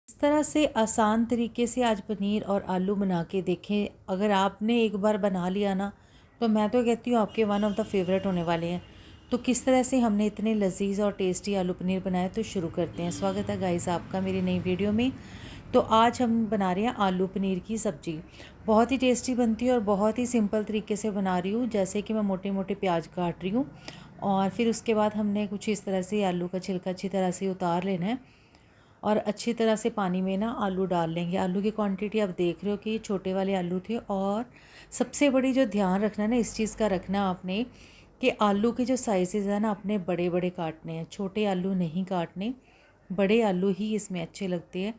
इस तरह से आसान तरीके से आज पनीर और आलू बना के देखें। अगर आपने एक बार बना लिया ना, तो मैं तो कहती हूँ आपके वन ऑफ द फेवरेट होने वाले हैं। तो किस तरह से हमने इतने लजीज और टेस्टी आलू पनीर बनाए, तो शुरू करते हैं। स्वागत है गाइस आपका मेरी नई वीडियो में। तो आज हम बना रहे हैं आलू पनीर की सब्ज़ी। बहुत ही टेस्टी बनती है और बहुत ही सिंपल तरीके से बना रही हूँ। जैसे कि मैं मोटे मोटे प्याज काट रही हूँ और फिर उसके बाद हमने कुछ इस तरह से आलू का छिलका अच्छी तरह से उतार लेना है और अच्छी तरह से पानी में ना आलू डाल लेंगे। आलू की क्वांटिटी आप देख रहे हो कि ये छोटे वाले आलू थे। और सबसे बड़ी जो ध्यान रखना है ना, इस चीज़ का रखना आपने कि आलू के जो साइज़ है ना, अपने बड़े बड़े काटने हैं, छोटे आलू नहीं काटने। बड़े आलू ही इसमें अच्छे लगते हैं।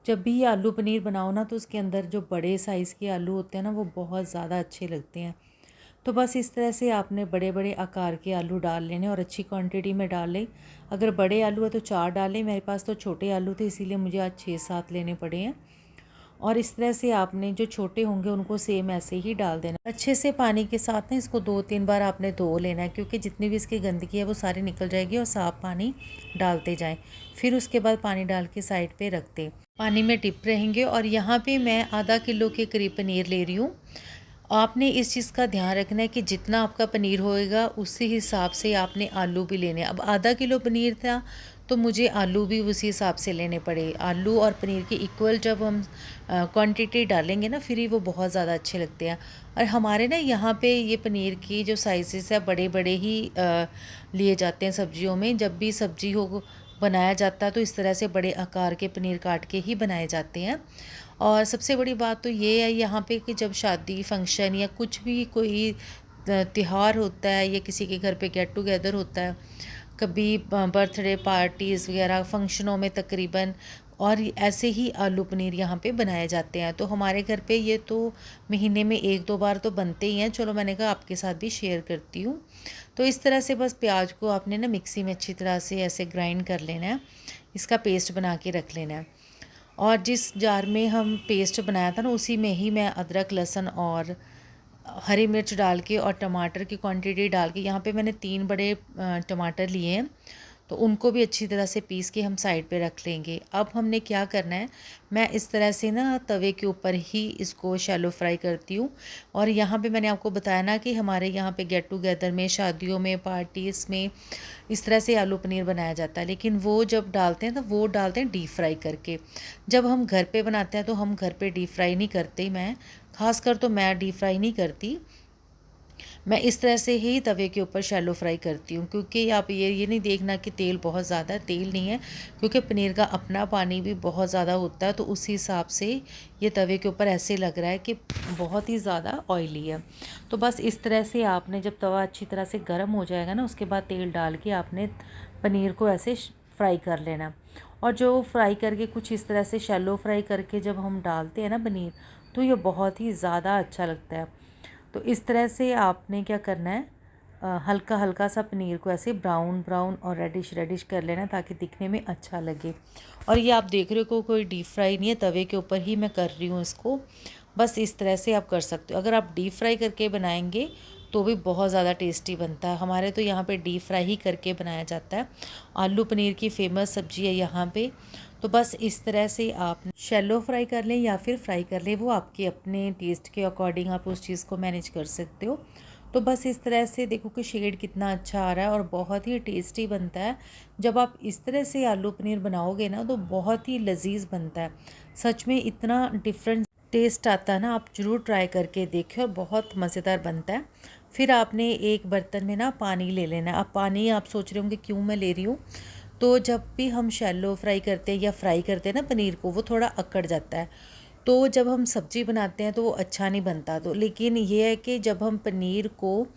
जब भी ये आलू पनीर बनाओ ना, तो उसके अंदर जो बड़े साइज़ के आलू होते हैं ना, वो बहुत ज़्यादा अच्छे लगते हैं। तो बस इस तरह से आपने बड़े बड़े आकार के आलू डाल लेने और अच्छी क्वांटिटी में डाल लें। अगर बड़े आलू है तो 4 डालें। मेरे पास तो छोटे आलू थे, इसीलिए मुझे आज 6-7 लेने पड़े हैं। और इस तरह से आपने जो छोटे होंगे उनको सेम ऐसे ही डाल देना। अच्छे से पानी के साथ ना इसको 2-3 बार आपने धो लेना है, क्योंकि जितनी भी इसकी गंदगी है वो सारी निकल जाएगी। और साफ़ पानी डालते जाएं। फिर उसके बाद पानी डाल के साइड पे रख दें। पानी में डिप रहेंगे। और यहाँ पे मैं आधा किलो के करीब पनीर ले रही हूँ। आपने इस चीज़ का ध्यान रखना है कि जितना आपका पनीर होएगा उसी हिसाब से आपने आलू भी लेने हैं। अब आधा किलो पनीर था तो मुझे आलू भी उसी हिसाब से लेने पड़े। आलू और पनीर की इक्वल जब हम क्वांटिटी डालेंगे ना, फिर ही वो बहुत ज़्यादा अच्छे लगते हैं। और हमारे ना यहाँ पे ये पनीर की जो साइज़ है बड़े बड़े ही लिए जाते हैं सब्जियों में। जब भी सब्जी हो बनाया जाता है तो इस तरह से बड़े आकार के पनीर काट के ही बनाए जाते हैं। और सबसे बड़ी बात तो ये है यहाँ पे कि जब शादी फंक्शन या कुछ भी कोई त्यौहार होता है या किसी के घर पे गेट टुगेदर होता है, कभी बर्थडे पार्टीज़ वगैरह फंक्शनों में तकरीबन, और ऐसे ही आलू पनीर यहाँ पे बनाए जाते हैं। तो हमारे घर पे ये तो महीने में 1-2 बार तो बनते ही हैं। चलो मैंने कहा आपके साथ भी शेयर करती हूँ। तो इस तरह से बस प्याज को आपने ना मिक्सी में अच्छी तरह से ऐसे ग्राइंड कर लेना है, इसका पेस्ट बना के रख लेना है। और जिस जार में हम पेस्ट बनाया था ना, उसी में ही मैं अदरक लहसुन और हरी मिर्च डाल के और टमाटर की क्वांटिटी डाल के, यहाँ पे मैंने 3 बड़े टमाटर लिए हैं, तो उनको भी अच्छी तरह से पीस के हम साइड पे रख लेंगे। अब हमने क्या करना है, मैं इस तरह से ना तवे के ऊपर ही इसको शैलो फ्राई करती हूँ। और यहाँ पे मैंने आपको बताया ना कि हमारे यहाँ पे गेट टुगेदर में, शादियों में, पार्टीज़ में इस तरह से आलू पनीर बनाया जाता है। लेकिन वो जब डालते हैं तो वो डालते हैं डीप फ्राई करके। जब हम घर पे बनाते हैं तो हम घर पे डीप फ्राई नहीं करते। मैं ख़ासकर तो मैं डीप फ्राई नहीं करती। मैं इस तरह से ही तवे के ऊपर शैलो फ्राई करती हूँ, क्योंकि आप ये नहीं देखना कि तेल बहुत ज़्यादा, तेल नहीं है, क्योंकि पनीर का अपना पानी भी बहुत ज़्यादा होता है। तो उस हिसाब से ये तवे के ऊपर ऐसे लग रहा है कि बहुत ही ज़्यादा ऑयली है। तो बस इस तरह से आपने जब तवा अच्छी तरह से गर्म हो जाएगा ना, उसके बाद तेल डाल के आपने पनीर को ऐसे फ्राई कर लेना। और जो फ्राई करके कुछ इस तरह से शैलो फ्राई करके जब हम डालते हैं ना पनीर, तो ये बहुत ही ज़्यादा अच्छा लगता है। तो इस तरह से आपने क्या करना है, हल्का हल्का सा पनीर को ऐसे ब्राउन ब्राउन और रेडिश रेडिश कर लेना, ताकि दिखने में अच्छा लगे। और ये आप देख रहे हो कोई डीप फ्राई नहीं है, तवे के ऊपर ही मैं कर रही हूँ इसको। बस इस तरह से आप कर सकते हो। अगर आप डीप फ्राई करके बनाएंगे तो भी बहुत ज़्यादा टेस्टी बनता है। हमारे तो यहाँ पे डीप फ्राई ही करके बनाया जाता है। आलू पनीर की फेमस सब्ज़ी है यहाँ पे। तो बस इस तरह से आप शैलो फ्राई कर लें या फिर फ्राई कर लें, वो आपके अपने टेस्ट के अकॉर्डिंग आप उस चीज़ को मैनेज कर सकते हो। तो बस इस तरह से देखो कि शेड कितना अच्छा आ रहा है और बहुत ही टेस्टी बनता है। जब आप इस तरह से आलू पनीर बनाओगे ना, तो बहुत ही लजीज बनता है। सच में इतना डिफरेंट टेस्ट आता है ना, आप ज़रूर ट्राई करके देखिए और बहुत मज़ेदार बनता है। फिर आपने एक बर्तन में ना पानी ले लेना है। अब पानी आप सोच रहे होंगे क्यों मैं ले रही हूँ, तो जब भी हम शैलो फ्राई करते हैं या फ्राई करते हैं ना पनीर को, वो थोड़ा अकड़ जाता है। तो जब हम सब्ज़ी बनाते हैं तो वो अच्छा नहीं बनता। तो लेकिन ये है कि जब हम पनीर को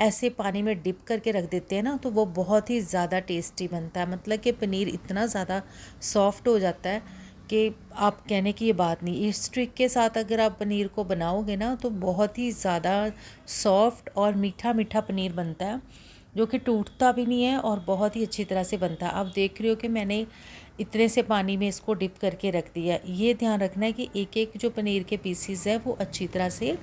ऐसे पानी में डिप करके रख देते हैं ना, तो वो बहुत ही ज़्यादा टेस्टी बनता है। मतलब कि पनीर इतना ज़्यादा सॉफ्ट हो जाता है कि आप कहने की ये बात नहीं। इस ट्रिक के साथ अगर आप पनीर को बनाओगे ना, तो बहुत ही ज़्यादा सॉफ्ट और मीठा मीठा पनीर बनता है, जो कि टूटता भी नहीं है और बहुत ही अच्छी तरह से बनता है। आप देख रहे हो कि मैंने इतने से पानी में इसको डिप करके रख दिया। ये ध्यान रखना है कि एक एक जो पनीर के पीसीज है वो अच्छी तरह से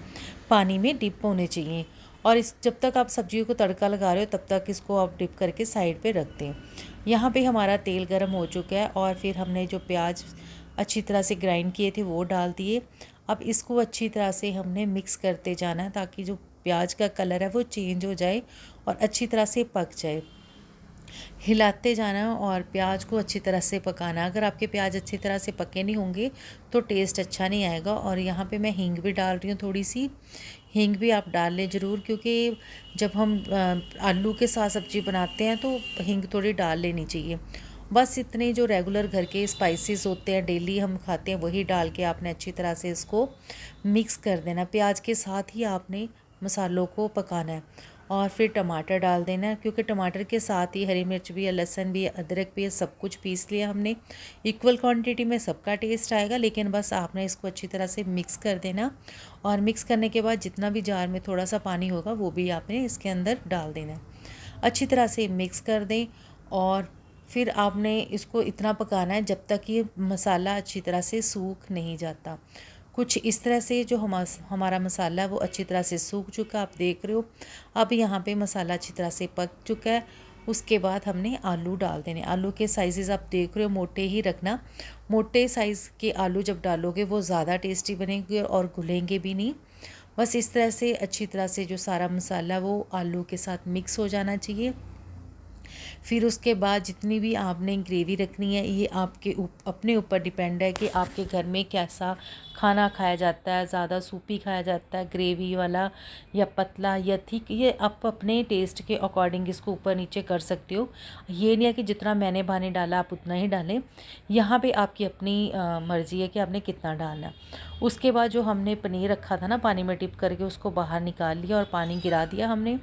पानी में डिप होने चाहिए। और इस जब तक आप सब्जियों को तड़का लगा रहे हो, तब तक इसको आप डिप करके साइड पे रख दें। यहाँ पे हमारा तेल गर्म हो चुका है और फिर हमने जो प्याज अच्छी तरह से ग्राइंड किए थे वो डाल दिए। अब इसको अच्छी तरह से हमने मिक्स करते जाना है ताकि जो प्याज का कलर है वो चेंज हो जाए और अच्छी तरह से पक जाए। हिलाते जाना और प्याज को अच्छी तरह से पकाना। अगर आपके प्याज अच्छी तरह से पके नहीं होंगे तो टेस्ट अच्छा नहीं आएगा। और यहाँ पे मैं हींग भी डाल रही हूँ, थोड़ी सी हींग भी आप डाल लें ज़रूर, क्योंकि जब हम आलू के साथ सब्ज़ी बनाते हैं तो हींग थोड़ी डाल लेनी चाहिए। बस इतने जो रेगुलर घर के स्पाइसेस होते हैं डेली हम खाते हैं वही डाल के आपने अच्छी तरह से इसको मिक्स कर देना। प्याज के साथ ही आपने मसालों को पकाना है और फिर टमाटर डाल देना है, क्योंकि टमाटर के साथ ही हरी मिर्च भी है, लहसुन भी है, अदरक भी है, सब कुछ पीस लिया हमने। इक्वल क्वांटिटी में सबका टेस्ट आएगा, लेकिन बस आपने इसको अच्छी तरह से मिक्स कर देना। और मिक्स करने के बाद जितना भी जार में थोड़ा सा पानी होगा वो भी आपने इसके अंदर डाल देना है। अच्छी तरह से मिक्स कर दें और फिर आपने इसको इतना पकाना है जब तक ये मसाला अच्छी तरह से सूख नहीं जाता। कुछ इस तरह से जो हमारा मसाला है वो अच्छी तरह से सूख चुका, आप देख रहे हो। अब यहाँ पे मसाला अच्छी तरह से पक चुका है। उसके बाद हमने आलू डाल देने। आलू के साइज़ आप देख रहे हो, मोटे ही रखना। मोटे साइज़ के आलू जब डालोगे वो ज़्यादा टेस्टी बनेंगे और घुलेंगे भी नहीं। बस इस तरह से अच्छी तरह से जो सारा मसाला वो आलू के साथ मिक्स हो जाना चाहिए। फिर उसके बाद जितनी भी आपने ग्रेवी रखनी है, ये आपके अपने ऊपर डिपेंड है कि आपके घर में कैसा खाना खाया जाता है, ज़्यादा सूपी खाया जाता है ग्रेवी वाला या पतला या थिक, ये आप अपने टेस्ट के अकॉर्डिंग इसको ऊपर नीचे कर सकते हो। ये नहीं है कि जितना मैंने पानी डाला आप उतना ही डालें। यहाँ पे आपकी अपनी मर्ज़ी है कि आपने कितना डालना है। उसके बाद जो हमने पनीर रखा था ना पानी में डिप करके, उसको बाहर निकाल लिया और पानी गिरा दिया हमने,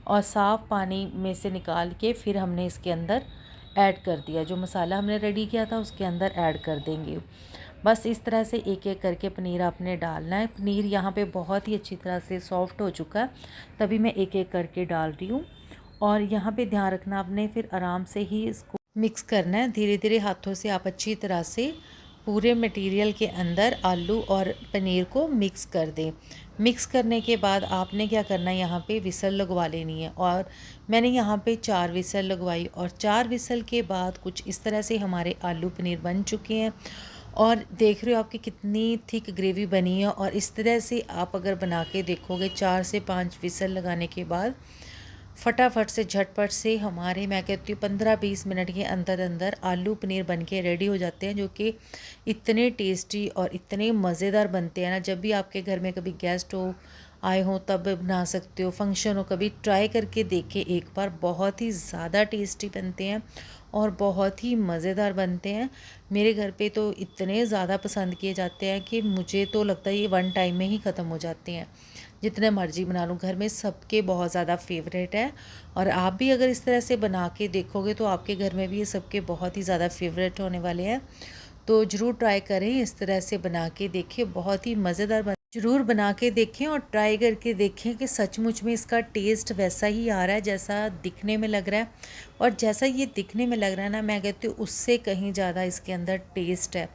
और साफ़ पानी में से निकाल के फिर हमने इसके अंदर ऐड कर दिया। जो मसाला हमने रेडी किया था उसके अंदर ऐड कर देंगे। बस इस तरह से एक एक करके पनीर आपने डालना है। पनीर यहाँ पे बहुत ही अच्छी तरह से सॉफ्ट हो चुका है, तभी मैं एक एक करके डाल रही हूँ। और यहाँ पे ध्यान रखना आपने फिर आराम से ही इसको मिक्स करना है। धीरे धीरे हाथों से आप अच्छी तरह से पूरे मटेरियल के अंदर आलू और पनीर को मिक्स कर दें। मिक्स करने के बाद आपने क्या करना है, यहाँ पे विसल लगवा लेनी है। और मैंने यहाँ पे 4 विसल लगवाई और 4 विसल के बाद कुछ इस तरह से हमारे आलू पनीर बन चुके हैं। और देख रहे हो आपकी कितनी थिक ग्रेवी बनी है। और इस तरह से आप अगर बना के देखोगे 4 से 5 विसल लगाने के बाद फटाफट से झटपट से हमारे, मैं कहती हूँ 15-20 मिनट के अंदर अंदर आलू पनीर बन के रेडी हो जाते हैं, जो कि इतने टेस्टी और इतने मज़ेदार बनते हैं ना। जब भी आपके घर में कभी गेस्ट हो आए हों तब बना सकते हो, फंक्शन हो, कभी ट्राई करके देखें एक बार। बहुत ही ज़्यादा टेस्टी बनते हैं और बहुत ही मज़ेदार बनते हैं। मेरे घर पे तो इतने ज़्यादा पसंद किए जाते हैं कि मुझे तो लगता है ये वन टाइम में ही ख़त्म हो जाते हैं। जितने मर्ज़ी बना लूँ, घर में सबके बहुत ज़्यादा फेवरेट है। और आप भी अगर इस तरह से बना के देखोगे तो आपके घर में भी ये सबके बहुत ही ज़्यादा फेवरेट होने वाले हैं। तो ज़रूर ट्राई करें, इस तरह से बना के देखें, बहुत ही मज़ेदार ज़रूर बना के देखें और ट्राई करके देखें कि सचमुच में इसका टेस्ट वैसा ही आ रहा है जैसा दिखने में लग रहा है। और जैसा ये दिखने में लग रहा है ना, मैं कहती हूँ उससे कहीं ज़्यादा इसके अंदर टेस्ट है।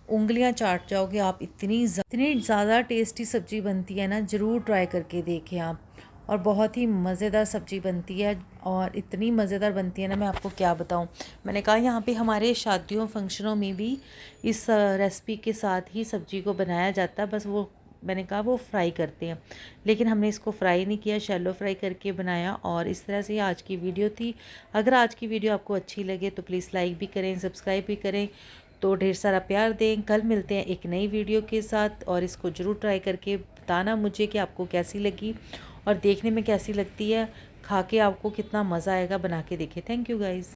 उंगलियां चाट जाओगे आप, इतनी ज़्यादा टेस्टी सब्ज़ी बनती है ना, ज़रूर ट्राई करके देखें आप। और बहुत ही मज़ेदार सब्ज़ी बनती है और इतनी मज़ेदार बनती है ना, मैं आपको क्या बताऊं। मैंने कहा यहाँ पे हमारे शादियों फंक्शनों में भी इस रेसिपी के साथ ही सब्ज़ी को बनाया जाता है। बस वो मैंने कहा वो फ्राई करते हैं, लेकिन हमने इसको फ्राई नहीं किया, शैलो फ्राई करके बनाया। और इस तरह से आज की वीडियो थी। अगर आज की वीडियो आपको अच्छी लगे तो प्लीज़ लाइक भी करें, सब्सक्राइब भी करें। तो ढेर सारा प्यार दें। कल मिलते हैं एक नई वीडियो के साथ, और इसको ज़रूर ट्राई करके बताना मुझे कि आपको कैसी लगी और देखने में कैसी लगती है। खा के आपको कितना मज़ा आएगा, बना के देखें। Thank you guys.